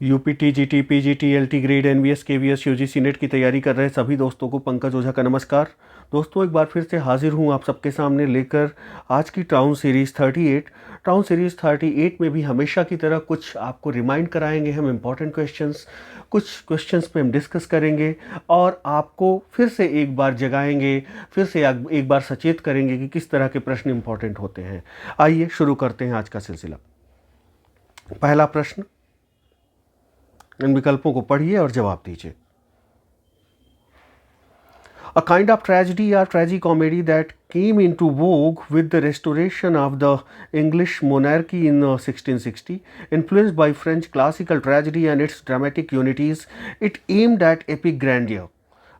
UP TGT PGT LT grade NVS KVS UGC NET की तैयारी कर रहे सभी दोस्तों को पंकज ओझा का नमस्कार। दोस्तों, एक बार फिर से हाजिर हूँ आप सबके सामने लेकर आज की टाउन सीरीज़ 38। टाउन सीरीज़ 38 में भी हमेशा की तरह कुछ आपको रिमाइंड कराएंगे हम इम्पॉर्टेंट क्वेश्चंस, कुछ क्वेश्चंस पे हम डिस्कस करेंगे और आपको फिर से एक बार जगाएंगे, फिर से एक बार सचेत करेंगे कि किस तरह के प्रश्न इम्पॉर्टेंट होते हैं। आइए शुरू करते हैं आज का सिलसिला। पहला प्रश्न, इन विकल्पों को पढ़िए और जवाब दीजिए। A kind of tragedy or tragicomedy that came into vogue with the restoration of the English monarchy in 1660, influenced by French classical tragedy and its dramatic unities, it aimed at epic grandeur.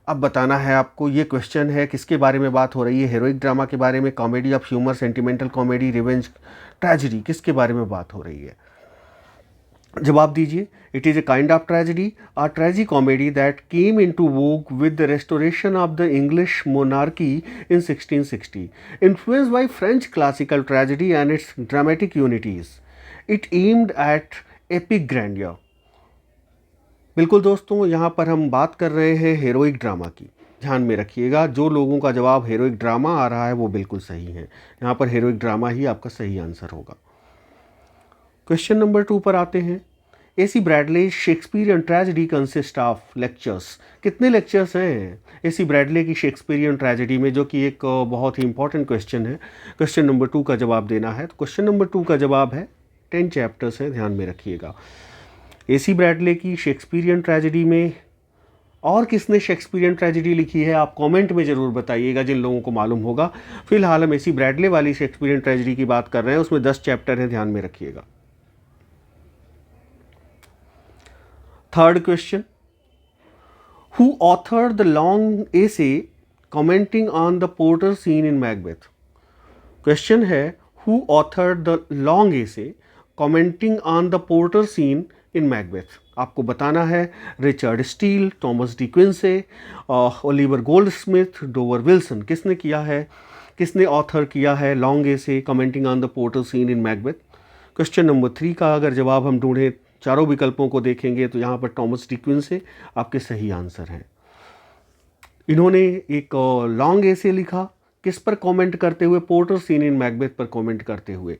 अब बताना है आपको, ये question है किसके बारे में बात हो रही है। हेरोइक ड्रामा के बारे में, comedy of humour, sentimental comedy, revenge, tragedy, किसके बारे में बात हो रही है? जवाब दीजिए। It is a kind of tragedy और tragicomedy that came into vogue with the restoration of the English monarchy in 1660, influenced by French classical tragedy and its dramatic unities. It aimed at epic grandeur. बिल्कुल दोस्तों, यहाँ पर हम बात कर रहे हैं हेरोइक ड्रामा की। ध्यान में रखिएगा, जो लोगों का जवाब हेरोइक ड्रामा आ रहा है वो बिल्कुल सही है। यहाँ पर हेरोइक ड्रामा ही आपका सही आंसर होगा। क्वेश्चन नंबर 2 पर आते हैं। AC Bradley Shakespearean tragedy consist of lectures. कितने लेक्चर्स हैं AC ब्रैडले की शेक्सपियरियन ट्रेजेडी में, जो कि एक बहुत ही इंपॉर्टेंट क्वेश्चन है। क्वेश्चन नंबर 2 का जवाब देना है। तो क्वेश्चन नंबर 2 का जवाब है 10 चैप्टर्स हैं, ध्यान में रखिएगा। AC ब्रैडले की शेक्सपियरियन ट्रेजेडी में और किसने शेक्सपियरियन ट्रेजेडी लिखी है आप कमेंट में ज़रूर बताइएगा, जिन लोगों को मालूम होगा। फिलहाल हम AC ब्रैडले वाली शेक्सपियरियन ट्रेजेडी की बात कर रहे हैं, उसमें 10 चैप्टर हैं, ध्यान में रखिएगा। Third question, who authored the long essay commenting on the Porter scene in Macbeth? Question है, who authored the long essay commenting on the Porter scene in Macbeth? आपको बताना है Richard Steele, Thomas De Quincey, Oliver Goldsmith, Dover Wilson. किसने किया है, किसने author किया है long essay commenting on the porter scene in Macbeth? Question number 3 का अगर जवाब हम ढूंढें, चारों विकल्पों को देखेंगे तो यहाँ पर थॉमस डी क्विंसे आपके सही आंसर हैं। इन्होंने एक लॉन्ग एसे लिखा, किस पर कमेंट करते हुए? पोर्टर सीन इन मैकबेथ पर कमेंट करते हुए।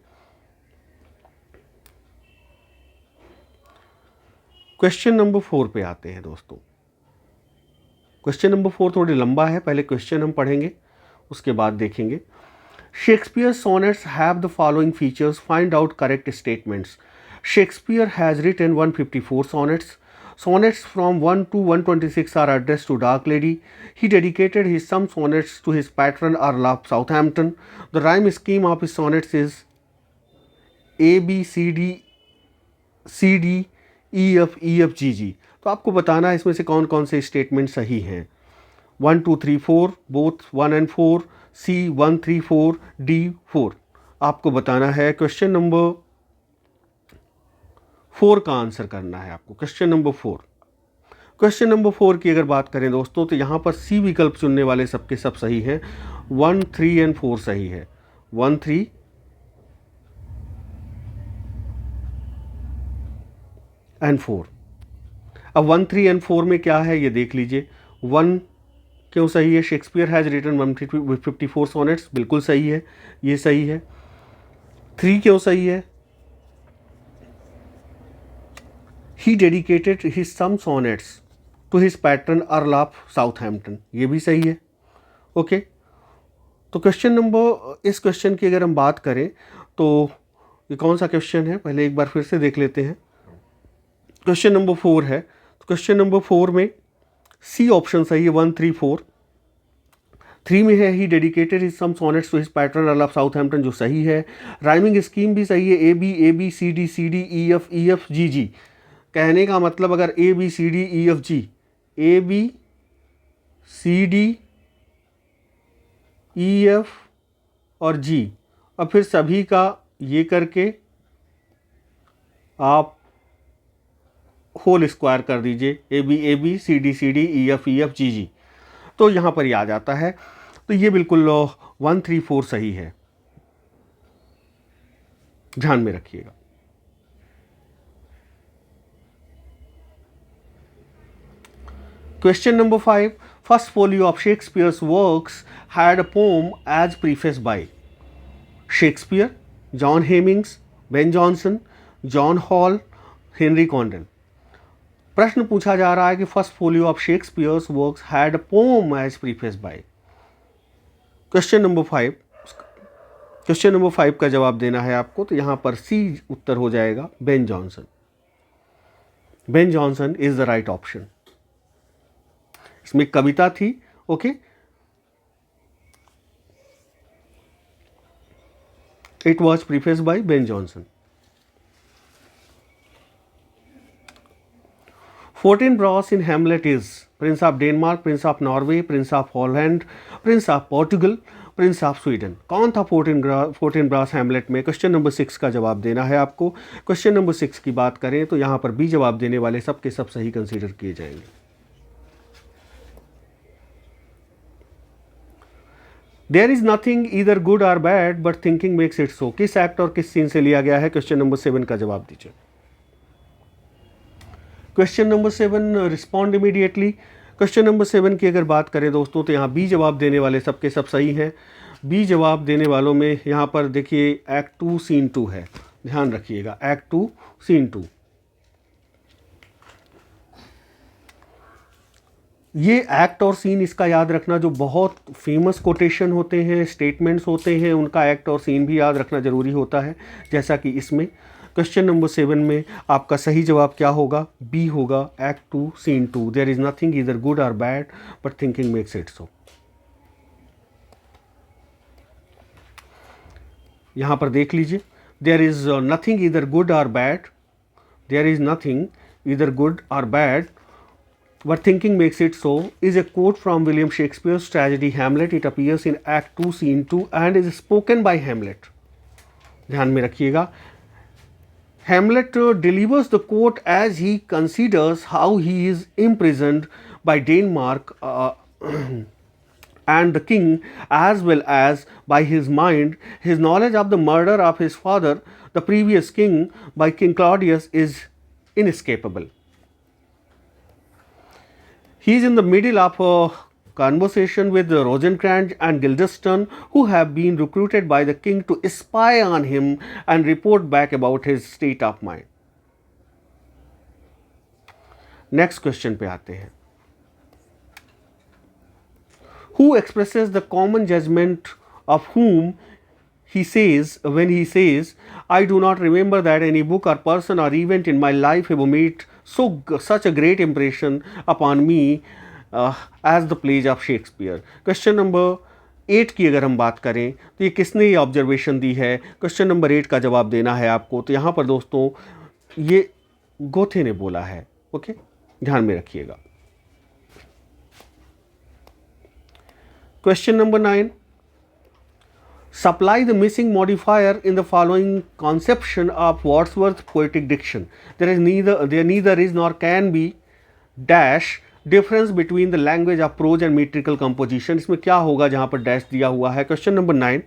क्वेश्चन नंबर 4 पे आते हैं दोस्तों। क्वेश्चन नंबर 4 थोड़ी लंबा है, पहले क्वेश्चन हम पढ़ेंगे उसके बाद देखेंगे। Shakespeare sonnets have the following features, find out correct statements. Shakespeare has written 154 sonnets. Sonnets from 1 to 126 are addressed to Dark Lady. He dedicated some sonnets to his patron Earl of Southampton. The rhyme scheme of his sonnets is A B C D C D E F E F G G. तो आपको बताना है इसमें से कौन कौन से statement सही हैं। 1 2 3 4, बोथ 1 and 4, C 1 3 4, D 4। आपको बताना है। क्वेश्चन नंबर 4 का आंसर करना है आपको। क्वेश्चन नंबर 4, क्वेश्चन नंबर 4 की अगर बात करें दोस्तों तो यहाँ पर सी विकल्प चुनने वाले सबके सब सही हैं। 1 3 and 4 सही है। 1 3 and 4। अब 1 3 and 4 में क्या है ये देख लीजिए। 1 क्यों सही है? शेक्सपियर हैज़ रिटन 154 सोनेट्स, बिल्कुल सही है, ये सही है। 3 क्यों सही है? He dedicated his some sonnets to his patron Earl of Southampton, ये भी सही है। ओके, तो क्वेश्चन नंबर, इस क्वेश्चन की अगर हम बात करें तो ये कौन सा क्वेश्चन है, पहले एक बार फिर से देख लेते हैं। क्वेश्चन नंबर 4 है, तो क्वेश्चन नंबर 4 में सी ऑप्शन सही है। 1 3 4। 3 में है ही dedicated his some sonnets to his patron Earl of Southampton, जो सही है। राइमिंग स्कीम भी सही है, A B C D E F G G. कहने का मतलब अगर A B C D E F G, A B C D E F और जी, और फिर सभी का ये करके आप होल स्क्वायर कर दीजिए, A B C D E F G G, तो यहाँ पर ये आ जाता है। तो ये बिल्कुल 1 3 4 सही है, ध्यान में रखिएगा। Question number 5. First folio of Shakespeare's works had a poem as preface by Shakespeare, John Hemmings, Ben Jonson, John Hall, Henry Condon. प्रश्न पूछा जा रहा है कि first folio of Shakespeare's works had a poem as preface by. Question number 5 का जवाब देना है आपको, तो यहां पर सी उत्तर हो जाएगा, Ben Jonson. Ben Jonson is the right option. इसमें कविता थी, okay. It was preface by Ben Jonson. 14 in Hamlet is Prince of Denmark, Prince of Norway, Prince of Holland, Prince of Portugal, Prince of Sweden। कौन था 14 brass Hamlet में? Question number 6 का जवाब देना है आपको। क्वेश्चन नंबर 6 की बात करें तो यहाँ पर बी जवाब देने वाले सब के सब सही कंसीडर किए जाएंगे। There is nothing either good or bad but thinking makes it so. किस एक्ट और किस सीन से लिया गया है? क्वेश्चन नंबर 7 का जवाब दीजिए। Question number 7, respond immediately. Question number 7 की अगर बात करें दोस्तों तो यहाँ बी जवाब देने वाले सबके सब सही हैं। बी जवाब देने वालों में यहाँ पर देखिए एक्ट 2 सीन 2 है, ध्यान रखिएगा, एक्ट 2 सीन 2। ये एक्ट और सीन इसका याद रखना, जो बहुत फेमस कोटेशन होते हैं, स्टेटमेंट्स होते हैं, उनका एक्ट और सीन भी याद रखना ज़रूरी होता है, जैसा कि इसमें। क्वेश्चन नंबर 7 में आपका सही जवाब क्या होगा? बी होगा, act 2 scene 2। There is nothing either good or bad but thinking makes it so. यहां पर देख लीजिए, there is nothing either good or bad, there is nothing either good or bad but thinking makes it so is a quote from William Shakespeare's tragedy Hamlet. It appears in Act 2 Scene 2 and is spoken by Hamlet। ध्यान में रखिएगा, Hamlet delivers the quote as he considers how he is imprisoned by Denmark and the king, as well as by his mind. His knowledge of the murder of his father, the previous king, by King Claudius is inescapable. He is in the middle of a conversation with Rosencrantz and Guildenstern, who have been recruited by the king to spy on him and report back about his state of mind। Next question पे आते हैं। Who expresses the common judgment of whom he says when he says, I do not remember that any book or person or event in my life have made such a great impression upon me as the plays of Shakespeare। Question number 8 की अगर हम बात करें तो ये किसने ये observation दी है? क्वेश्चन नंबर 8 का जवाब देना है आपको, तो यहाँ पर दोस्तों ये गोथे ने बोला है, ओके, ध्यान में रखिएगा। Question number 9, supply the missing modifier in the following conception of Wordsworth poetic diction। there neither is nor can be dash difference between the language of prose and metrical composition। इसमें क्या होगा जहाँ पर dash दिया हुआ है? Question number 9।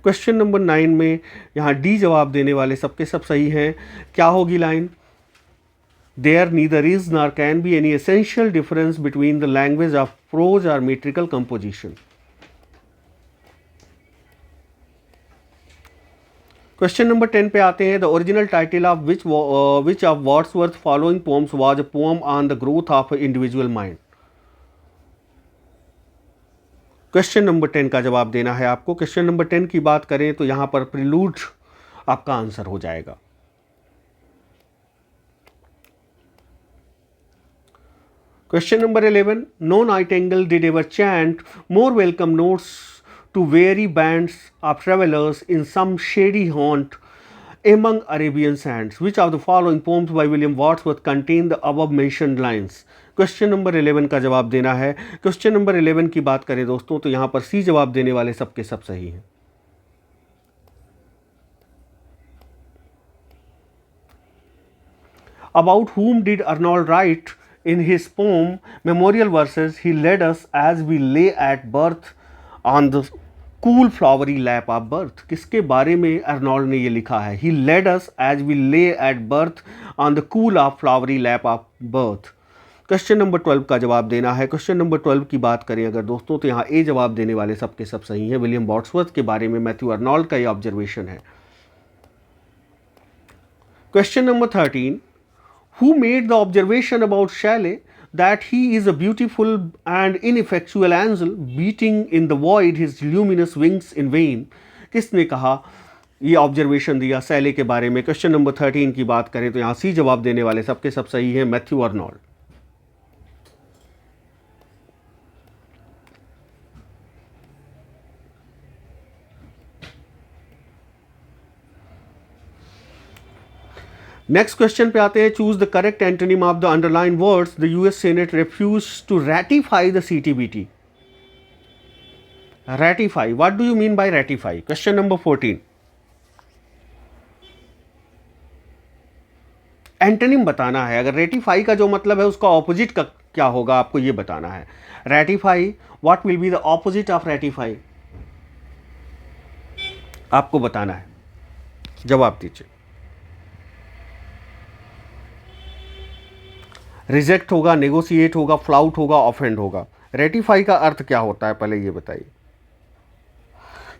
Question number 9 में यहाँ डी जवाब देने वाले सबके सब सही हैं। क्या होगी line? there neither is nor can be any essential difference between the language of prose or metrical composition। Question number 10 पे आते हैं। The original title of which of Wordsworth following poems was a poem on the growth of individual mind. Question number 10 का जवाब देना है आपको। Question number 10 की बात करें तो यहां पर प्रिलूड आपका आंसर हो जाएगा। Question number 11, no nightingale did ever chant more welcome notes to weary bands of travelers in some shady haunt among Arabian sands। Which of the following poems by William Wordsworth contain the above mentioned lines? Question number 11 का जवाब देना है। Question number 11 की बात करें दोस्तों तो यहाँ पर सी जवाब देने वाले सबके सब सही हैं। About whom did Arnold write in his poem Memorial Verses? He led us as we lay at birth on the cool flowery lap of birth। किसके बारे में अर्नोल्ड ने ये लिखा है? He led us as we lay at birth on the cool of flowery lap of birth। Question number 12 का जवाब देना है। क्वेश्चन नंबर 12 की बात करें अगर दोस्तों तो यहाँ ए जवाब देने वाले सबके सब सही हैं। विलियम वर्ड्सवर्थ के बारे में मैथ्यू अर्नोल्ड का ये ऑब्जर्वेशन है। Question number 13, who made the observation about Shelley that he is a beautiful and ineffectual angel beating in the void his luminous wings in vain? किसने कहा, ये ऑब्जर्वेशन दिया शैले के बारे में? क्वेश्चन नंबर 13 की बात करें तो यहाँ सी जवाब देने वाले सबके सब सही हैं, मैथ्यू अर्नोल्ड। नेक्स्ट क्वेश्चन पे आते हैं। Choose the correct antonym of the underline words the US Senate refuse to ratify the CTBT. Ratify, what do you mean by ratify? Question number 14, antonym बताना है। अगर रेटिफाई का जो मतलब है उसका ऑपोजिट का क्या होगा आपको ये बताना है। Ratify, what will be the opposite of ratify, आपको बताना है। जवाब दीजिए। रिजेक्ट होगा, नेगोशिएट होगा, फ्लाउट होगा, ऑफेंड होगा। रेटिफाई का अर्थ क्या होता है पहले ये बताइए।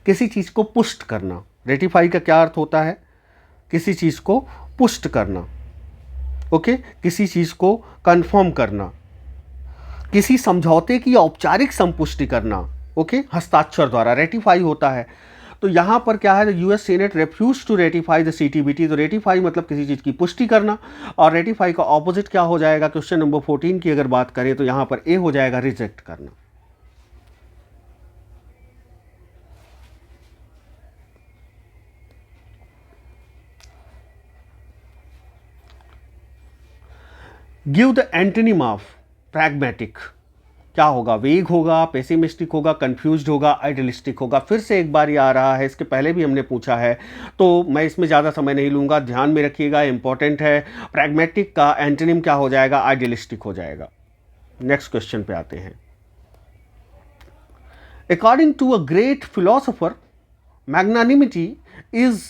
किसी चीज़ को पुष्ट करना। रेटिफाई का क्या अर्थ होता है? किसी चीज़ को पुष्ट करना, ओके, किसी चीज़ को कंफर्म करना, किसी समझौते की औपचारिक संपुष्टि करना, ओके, हस्ताक्षर द्वारा रेटिफाई होता है। तो यहाँ पर क्या है, US Senate refuse to ratify the CTBT. तो रेटिफाई मतलब किसी चीज़ की पुष्टि करना, और रेटिफाई का ऑपोजिट क्या हो जाएगा? क्वेश्चन नंबर 14 की अगर बात करें तो यहाँ पर ए हो जाएगा रिजेक्ट करना। Give the antonym of pragmatic. क्या होगा? वेग होगा, पेसिमिस्टिक होगा, कंफ्यूज्ड होगा, आइडियलिस्टिक होगा। फिर से एक बार ये आ रहा है, इसके पहले भी हमने पूछा है तो मैं इसमें ज़्यादा समय नहीं लूँगा, ध्यान में रखिएगा, इंपॉर्टेंट है। प्रैग्मेटिक का एंटोनिम क्या हो जाएगा? आइडियलिस्टिक हो जाएगा। नेक्स्ट क्वेश्चन पे आते हैं। According to a great philosopher, magnanimity is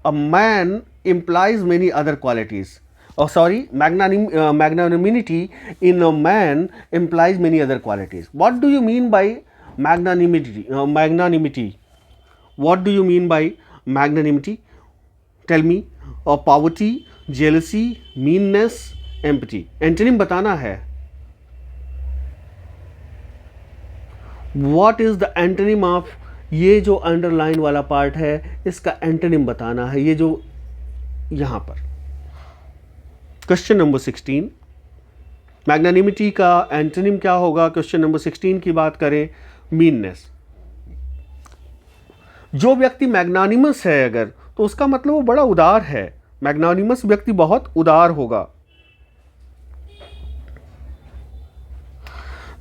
a man implies many other qualities. Oh, sorry, magnanimity in a man implies many other qualities. What do you mean by magnanimity? Magnanimity. What do you mean by magnanimity? Tell me. Poverty, jealousy, meanness, empathy. Antonym बताना है. What is the antonym of ये जो underline वाला part है इसका antonym बताना है, ये जो यहां पर। क्वेश्चन नंबर 16, मैग्नानिमिटी का एंटोनिम क्या होगा? क्वेश्चन नंबर 16 की बात करें, मीननेस। जो व्यक्ति मैग्नानिमस है अगर, तो उसका मतलब वो बड़ा उदार है। मैग्नानिमस व्यक्ति बहुत उदार होगा।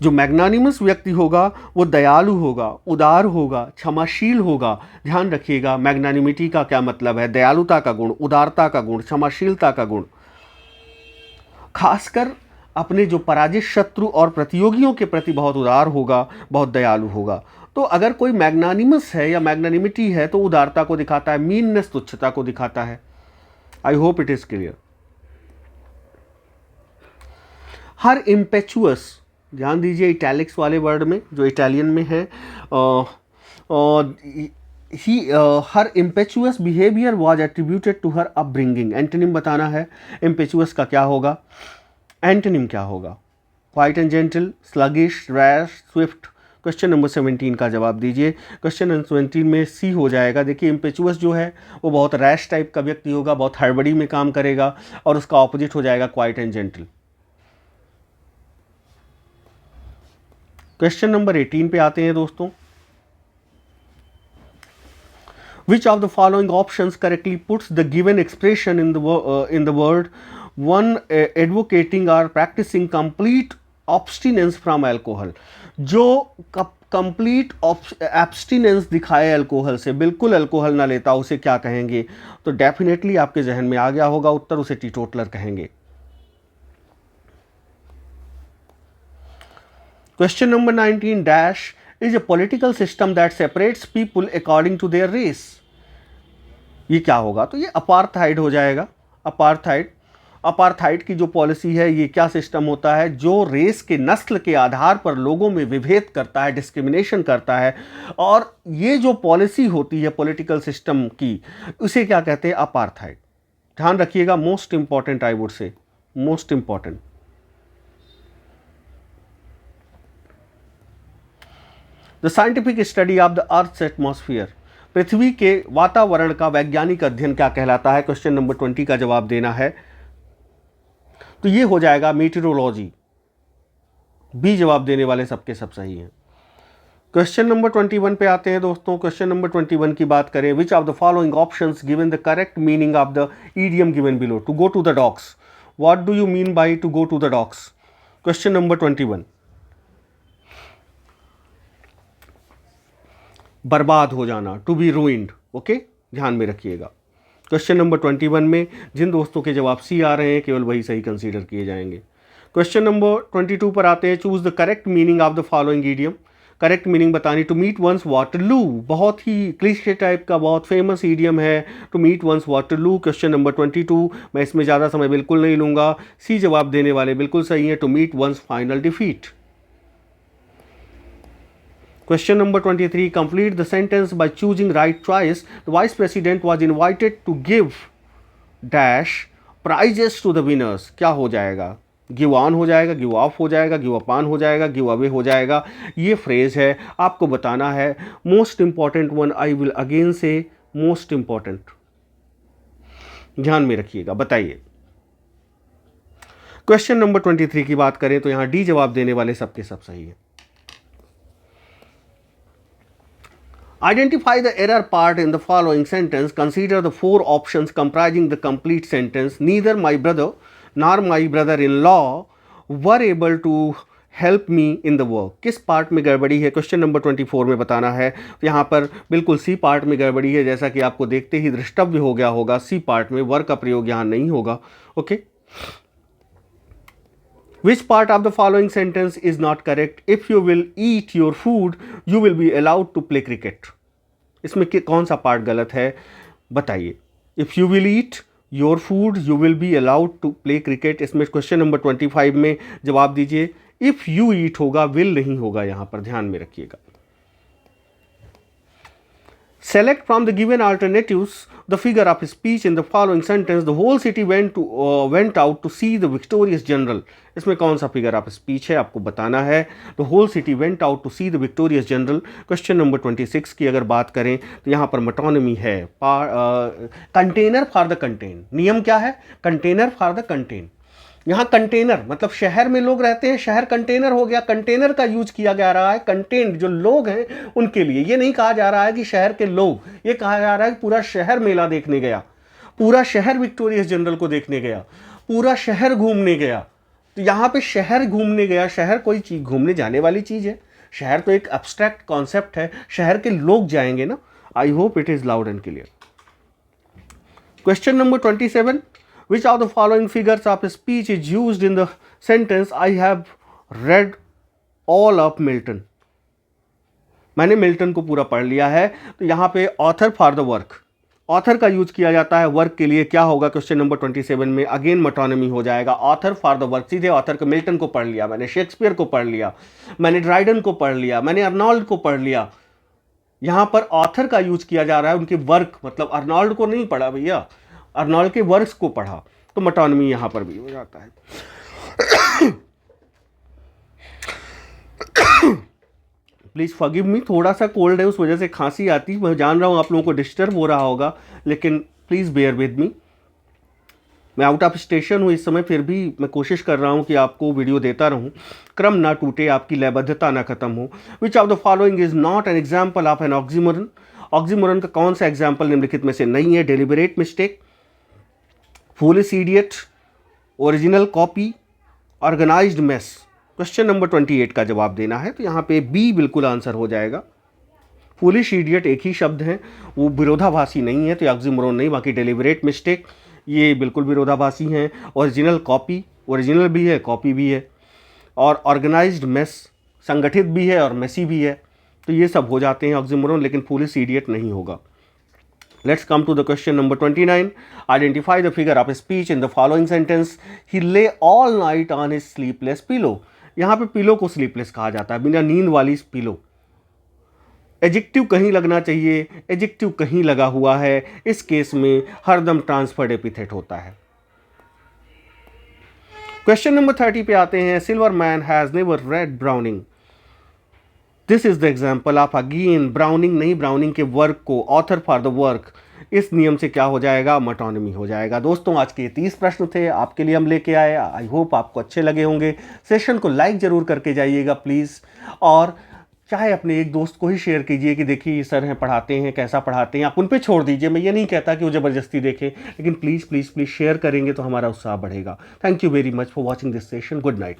जो मैग्नानिमस व्यक्ति होगा वो दयालु होगा, उदार होगा, क्षमाशील होगा। ध्यान रखिएगा, मैग्नानिमिटी का क्या मतलब है? दयालुता का गुण, उदारता का गुण, क्षमाशीलता का गुण। खासकर अपने जो पराजित शत्रु और प्रतियोगियों के प्रति बहुत उदार होगा, बहुत दयालु होगा। तो अगर कोई मैग्नानिमस है या मैग्नानिमिटी है तो उदारता को दिखाता है, मीननेस तुच्छता को दिखाता है। I hope it is clear. Her impetuous, ध्यान दीजिए इटैलिक्स वाले वर्ड में जो इटालियन में है, her impetuous behaviour was attributed to her upbringing. Antonym बताना है। इम्पेचुअस का क्या होगा? एंटोनिम क्या होगा? Quiet and gentle, sluggish, rash, swift. Question number 17 का जवाब दीजिए। क्वेश्चन नंबर 17 में सी हो जाएगा। देखिए इम्पेचुअस जो है वो बहुत रैश टाइप का व्यक्ति होगा, बहुत हड़बड़ी में काम करेगा, और उसका ऑपोजिट हो जाएगा quite and gentle. Question number 18 पे आते हैं दोस्तों। Which of the following options correctly puts the given expression in the word one advocating or practicing complete abstinence from alcohol? जो कंप्लीट एब्सटिनेंस दिखाए अल्कोहल से, बिल्कुल अल्कोहल ना लेता, उसे क्या कहेंगे? तो डेफिनेटली आपके जहन में आ गया होगा उत्तर, उसे टीटोटलर कहेंगे। Question number 19 dash is a political system that separates people according to their race. ये क्या होगा? तो ये अपार्थाइड हो जाएगा। अपार्थाइड, अपार्थाइड की जो पॉलिसी है ये क्या सिस्टम होता है जो रेस के नस्ल के आधार पर लोगों में विभेद करता है, डिस्क्रिमिनेशन करता है, और ये जो पॉलिसी होती है पॉलिटिकल सिस्टम की उसे क्या कहते हैं, अपार्थाइड। ध्यान रखिएगा, most important, I would say most important. The scientific study of the earth's atmosphere, पृथ्वी के वातावरण का वैज्ञानिक अध्ययन क्या कहलाता है? क्वेश्चन नंबर 20 का जवाब देना है, तो ये हो जाएगा मीटेरोलॉजी। बी जवाब देने वाले सबके सब सही हैं। क्वेश्चन नंबर 21 पे आते हैं दोस्तों। क्वेश्चन नंबर 21 की बात करें, which of the following options given the correct meaning of the idiom given below? To go to the docks, what do you mean by to go to the docks? Question number 21, बर्बाद हो जाना, to be ruined. Okay, ध्यान में रखिएगा। Question number 21 में जिन दोस्तों के जवाब सी आ रहे हैं केवल वही सही कंसीडर किए जाएंगे। क्वेश्चन नंबर 22 पर आते हैं, choose the correct meaning of the following idiom. Correct meaning बतानी, टू मीट वंस वाटरलू, बहुत ही क्लिशे टाइप का बहुत फेमस ईडियम है, to meet once Waterloo. Question number 22, मैं इसमें ज़्यादा समय बिल्कुल नहीं लूँगा, सी जवाब देने वाले बिल्कुल सही है, to meet once final defeat. Question number 23, complete the sentence by choosing right choice. The vice president was invited to give dash prizes to the winners. क्या हो जाएगा? गिव ऑन हो जाएगा, गिव ऑफ हो जाएगा, गिव अपान हो जाएगा, give away हो जाएगा। ये फ्रेज है, आपको बताना है। Most important one, I will again से मोस्ट इंपॉर्टेंट, ध्यान में रखिएगा। बताइए, क्वेश्चन नंबर 23 की बात करें तो यहां डी जवाब देने वाले सबके सब सही है। Identify the error part in the following sentence. Consider the 4 options comprising the complete sentence. Neither my brother nor my brother-in-law were able to help me in the work. किस पार्ट में गड़बड़ी है? क्वेश्चन नंबर 24 में बताना है। तो यहाँ पर बिल्कुल सी पार्ट में गड़बड़ी है, जैसा कि आपको देखते ही दृष्टव्य हो गया होगा। सी पार्ट में वर्क का प्रयोग यहाँ नहीं होगा। Okay, Which part of the following sentence is not correct? If you will eat your food, you will be allowed to play cricket. इसमें कौन सा पार्ट गलत है बताइए। If you will eat your food, you will be allowed to play cricket। इसमें question number 25 में जवाब दीजिए। If you eat होगा, will नहीं होगा, यहाँ पर ध्यान में रखिएगा। Select from the given alternatives the figure of speech in the following sentence. The whole city went out to see the victorious general. इसमें कौन सा फिगर ऑफ स्पीच है आपको बताना है। The whole city went out to see the victorious general। Question number 26 की अगर बात करें तो यहाँ पर मेटोनिमी है। कंटेनर फॉर द कंटेन, नियम क्या है? Container for the contain. यहाँ कंटेनर मतलब शहर में लोग रहते हैं, शहर कंटेनर हो गया। कंटेनर का यूज किया जा रहा है कंटेंट जो लोग हैं उनके लिए। ये नहीं कहा जा रहा है कि शहर के लोग, ये कहा जा रहा है कि पूरा शहर मेला देखने गया, पूरा शहर विक्टोरियस जनरल को देखने गया, पूरा शहर घूमने गया। तो यहाँ पे शहर घूमने गया, शहर कोई चीज घूमने जाने वाली चीज है? शहर तो एक एब्स्ट्रैक्ट कॉन्सेप्ट है, शहर के लोग जाएंगे ना। आई hope it is loud and clear. Question number 27, which of the following figures of speech is used in the sentence I have read all of Milton? मैंने मिल्टन को पूरा पढ़ लिया है। तो यहाँ पे author for the work, author का यूज किया जाता है वर्क के लिए। क्या होगा क्वेश्चन नंबर 27 में? अगेन मेटोनिमी हो जाएगा। ऑथर फॉर द वर्क, सीधे ऑथर को, मिल्टन को पढ़ लिया मैंने, शेक्सपियर को पढ़ लिया मैंने, ड्राइडन को पढ़ लिया मैंने, अर्नॉल्ड को पढ़ लिया। यहाँ पर ऑथर का यूज किया जा रहा है, उनके वर्क, मतलब अर्नॉल्ड को नहीं पढ़ा भैया, अर्नॉल्ड के वर्क्स को पढ़ा। तो मेटोनिमी यहां पर भी हो जाता है। प्लीज फॉरगिव मी, थोड़ा सा कोल्ड है उस वजह से खांसी आती, मैं जान रहा हूं आप लोगों को डिस्टर्ब हो रहा होगा, लेकिन प्लीज बेयर विद मी। मैं आउट ऑफ स्टेशन हूं इस समय, फिर भी मैं कोशिश कर रहा हूं कि आपको वीडियो देता रहूं, क्रम ना टूटे, आपकी लयबद्धता ना खत्म हो। Which of the following is not an example of an oxymoron? Oxymoron का कौन सा एग्जाम्पल निम्नलिखित में से नहीं है? Deliberate mistake, foolish idiot, original copy, organized mess. Question number 28 का जवाब देना है, तो यहाँ पे बी बिल्कुल आंसर हो जाएगा। फूलिश इडियट एक ही शब्द है, वो विरोधाभासी नहीं है, तो ऑक्सीमोरन नहीं। बाकी डेलिबरेट मिस्टेक ये बिल्कुल विरोधाभासी हैं। ओरिजिनल कॉपी, ओरिजिनल भी है, कॉपी भी है। और ऑर्गेनाइज्ड मेस, संगठित भी है और मेसी भी है। तो ये सब हो जाते हैं ऑक्सीमोरन, लेकिन फूलिश इडियट नहीं होगा। Let's come to the question number 29. Identify the figure of speech in the following sentence. He lay all night on his sleepless pillow. यहाँ पे पिलो को स्लीपलेस कहा जाता है, बिना नींद वाली पिलो। एडजेक्टिव कहीं लगना चाहिए, एडजेक्टिव कहीं लगा हुआ है, इस केस में हरदम ट्रांसफर्ड एपिथेट होता है। क्वेश्चन नंबर 30 पे आते हैं। Silver man has never red browning. This is the example of again browning नहीं, ब्राउनिंग के वर्क को ऑथर फॉर द वर्क, इस नियम से क्या हो जाएगा, मेटोनिमी हो जाएगा। दोस्तों आज के 30 प्रश्न थे आपके लिए हम लेके आए। आई होप आपको अच्छे लगे होंगे। सेशन को लाइक जरूर करके जाइएगा प्लीज़, और चाहे अपने एक दोस्त को ही शेयर कीजिए कि देखिए सर हैं, पढ़ाते हैं, कैसा पढ़ाते हैं, आप उन पे छोड़ दीजिए। मैं ये नहीं कहता कि वो ज़बरदस्ती देखें, लेकिन प्लीज़ प्लीज़ प्लीज़ शेयर करेंगे तो हमारा उत्साह बढ़ेगा। Thank you very much for watching this session. Good night.